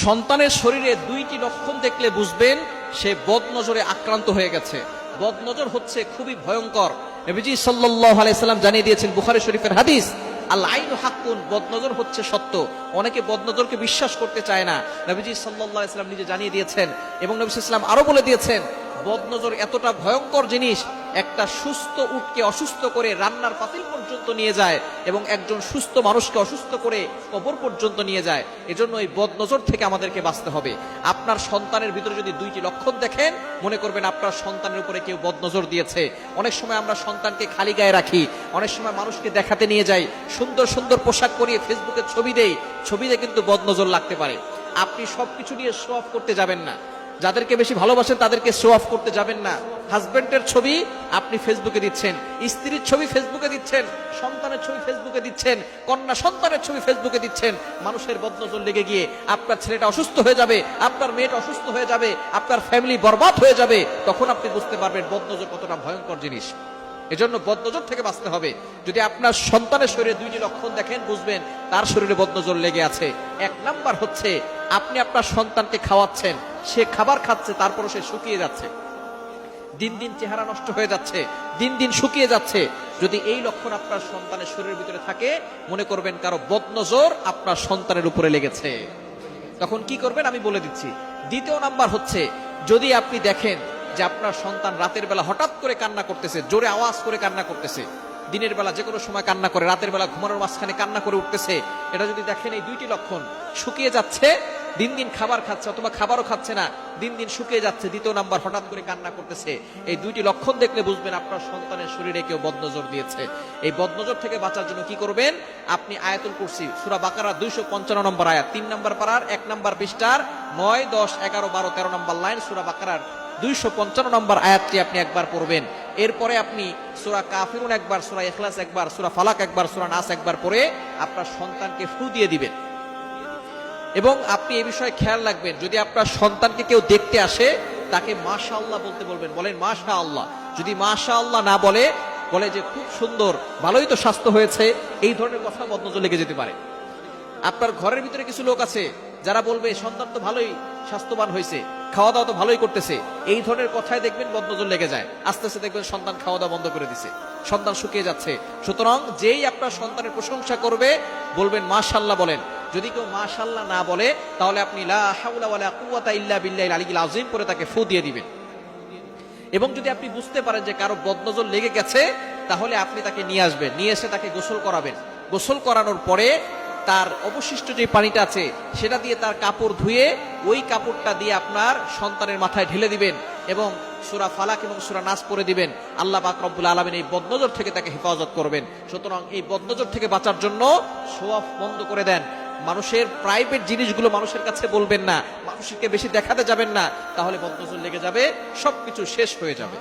সন্তানের শরীরে দুইটি লক্ষণ দেখলে বুঝবেন সে বদনজরে আক্রান্ত হয়ে গেছে। বদনজর হচ্ছে খুবই ভয়ঙ্কর। নবীজি সাল্লাল্লাহু আলাইহি সাল্লাম জানিয়ে দিয়েছেন, বুখারী শরীফের হাদিস, আল আইনু হাক্কুন, বদনজর হচ্ছে সত্য। অনেকে বদনজরকে বিশ্বাস করতে চায় না। নবীজি সাল্লাল্লাহু আলাইহি সাল্লাম নিজে জানিয়ে দিয়েছেন এবং নবী সাল্লাল্লাহু আলাইহি সাল্লাম আরো বলে দিয়েছেন, বদনজর এতটা ভয়ঙ্কর জিনিস, একটা সুস্থ উটকে অসুস্থ করে রান্নার পাতিল পর্যন্ত নিয়ে যায় এবং একজন সুস্থ মানুষকে অসুস্থ করে কবর পর্যন্ত নিয়ে যায়। এজন্য এই বদনজর থেকে আমাদেরকে বাঁচতে হবে। আপনার সন্তানের ভিতরে যদি দুইটি লক্ষণ দেখেন, মনে করবেন আপনার সন্তানের উপরে কেউ বদনজর দিয়েছে। অনেক সময় আমরা সন্তানকে খালি গায়ে রাখি, অনেক সময় মানুষকে দেখাতে নিয়ে যাই, সুন্দর সুন্দর পোশাক পরিয়ে ফেসবুকে ছবি দেই, ছবিতে কিন্তু বদনজর লাগতে পারে। আপনি সবকিছু নিয়ে শো অফ করতে যাবেন না। যাদেরকে বেশি ভালোবাসেন তাদেরকে শো অফ করতে যাবেন না। হাজবেন্ডের ছবি আপনি ফেসবুকে দিচ্ছেন, স্ত্রীর ছবি ফেসবুকে দিচ্ছেন, সন্তানের ছবি ফেসবুকে দিচ্ছেন, কন্যা সন্তানের ছবি ফেসবুকে দিচ্ছেন। মানুষের বদনজর লেগে গিয়ে আপনার ছেলেটা অসুস্থ হয়ে যাবে, আপনার মেয়েটা অসুস্থ হয়ে যাবে, আপনার ফ্যামিলি বরবাদ হয়ে যাবে। তখন আপনি বুঝতে পারবেন বদনজর কতটা ভয়ঙ্কর জিনিস। এজন্য বদনজর থেকে বাঁচতে হবে। যদি আপনার সন্তানের শরীরে দুইটি লক্ষণ দেখেন, বুঝবেন তার শরীরে বদনজর লেগে আছে। এক নাম্বার হচ্ছে, আপনি আপনার সন্তানকে খাওয়াচ্ছেন, সে খাবার খাচ্ছে, তারপরও সে শুকিয়ে যাচ্ছে, দিন দিন চেহারা নষ্ট হয়ে যাচ্ছে, দিন দিন শুকিয়ে যাচ্ছে। যদি এই লক্ষণ আপনার সন্তানের শরীরের ভিতরে থাকে, মনে করবেন কারো বদনজর আপনার সন্তানের উপরে লেগেছে। তখন কি করবেন আমি বলে দিচ্ছি। দ্বিতীয় নাম্বার হচ্ছে, যদি আপনি দেখেন যে আপনার সন্তান রাতের বেলা হঠাৎ করে কান্না করতেছে, জোরে আওয়াজ করে কান্না করতেছে, দিনের বেলা যে কোনো সময় কান্না করে, রাতের বেলা ঘুমানোর মাঝখানে কান্না করে উঠতেছে, এটা যদি দেখেন এই দুইটি লক্ষণ, শুকিয়ে যাচ্ছে, দিন দিন খাবার খাচ্ছে অথবা খাবারও খাচ্ছে না, দিন দিন শুকিয়ে যাচ্ছে, দ্বিতীয় নাম্বার হঠাৎ করে কান্না করতেছে, এই দুইটি লক্ষণ দেখলে বুঝবেন আপনার সন্তানের শরীরে কেউ বদনজর দিয়েছে। এই বদনজর থেকে বাঁচার জন্য কি করবেন? আপনি আয়াতুল কুরসি সূরা বাকারা 255 নম্বর আয়াত, 3 নম্বর পারার 1 নম্বর পৃষ্ঠার 9, 10, 11, 12, 13 নম্বর লাইন, সূরা বাকারার 255 নম্বর আয়াতটি আপনি একবার পড়বেন। এরপরে আপনি সূরা কাফিরুন একবার, সূরা ইখলাস একবার, সূরা ফালাক একবার, সূরা নাস একবার পড়ে আপনার সন্তানকে ফু দিয়ে দিবেন। এবং আপনি এই বিষয়ে খেয়াল রাখবেন, যদি আপনার সন্তানকে কেউ দেখতে আসে, তাকে মাশাআল্লাহ বলতে বলবেন। বলেন মাশাআল্লাহ। যদি মাশাআল্লাহ না বলে, বলে যে খুব সুন্দর, ভালোই তো স্বাস্থ্য হয়েছে, এই ধরনের কথা বদনজর লেগে যেতে পারে। আপনার ঘরের ভিতরে কিছু লোক আছে যারা বলবে সন্তান তো ভালোই স্বাস্থ্যবান হয়েছে, খাওয়া দাওয়া তো ভালোই করতেছে, এই ধরনের কথায় দেখবেন বদনজর লেগে যায়। আস্তে আস্তে দেখবেন সন্তান খাওয়া দাওয়া বন্ধ করে দিছে, সন্তান শুকিয়ে যাচ্ছে। সুতরাং যেই আপনার সন্তানের প্রশংসা করবে, বলবেন মাশাআল্লাহ বলেন। যদি কেউ মাশাআল্লাহ না বলে, তাহলে আপনি লা হাওলা ওয়ালা কুওয়াতা ইল্লা বিল্লাহিল আলিয়্যিল আযীম করে তাকে ফু দিয়ে দিবেন। এবং যদি আপনি বুঝতে পারেন যে কারো বদনজর লেগে গেছে, তাহলে আপনি তাকে নিয়ে আসবেন, নিয়ে এসে তাকে গোসল করাবেন। গোসল করানোর পরে তার অবশিষ্ট যে পানিটা আছে সেটা দিয়ে তার কাপড় ধুয়ে ওই কাপড়টা দিয়ে আপনার সন্তানের মাথায় ঢেলে দিবেন এবং সূরা ফালাক এবং সূরা নাস পড়ে দিবেন। আল্লাহ পাক রব্বুল আলামিন এই বদনজর থেকে তাকে হেফাজত করবেন। সুতরাং এই বদনজর থেকে বাঁচার জন্য শো অফ বন্ধ করে দেন। মানুষের প্রাইভেট জিনিসগুলো মানুষের কাছে বলবেন না, মানুষকে বেশি দেখাতে যাবেন না, তাহলে বদনজর লেগে যাবে, সবকিছু শেষ হয়ে যাবে।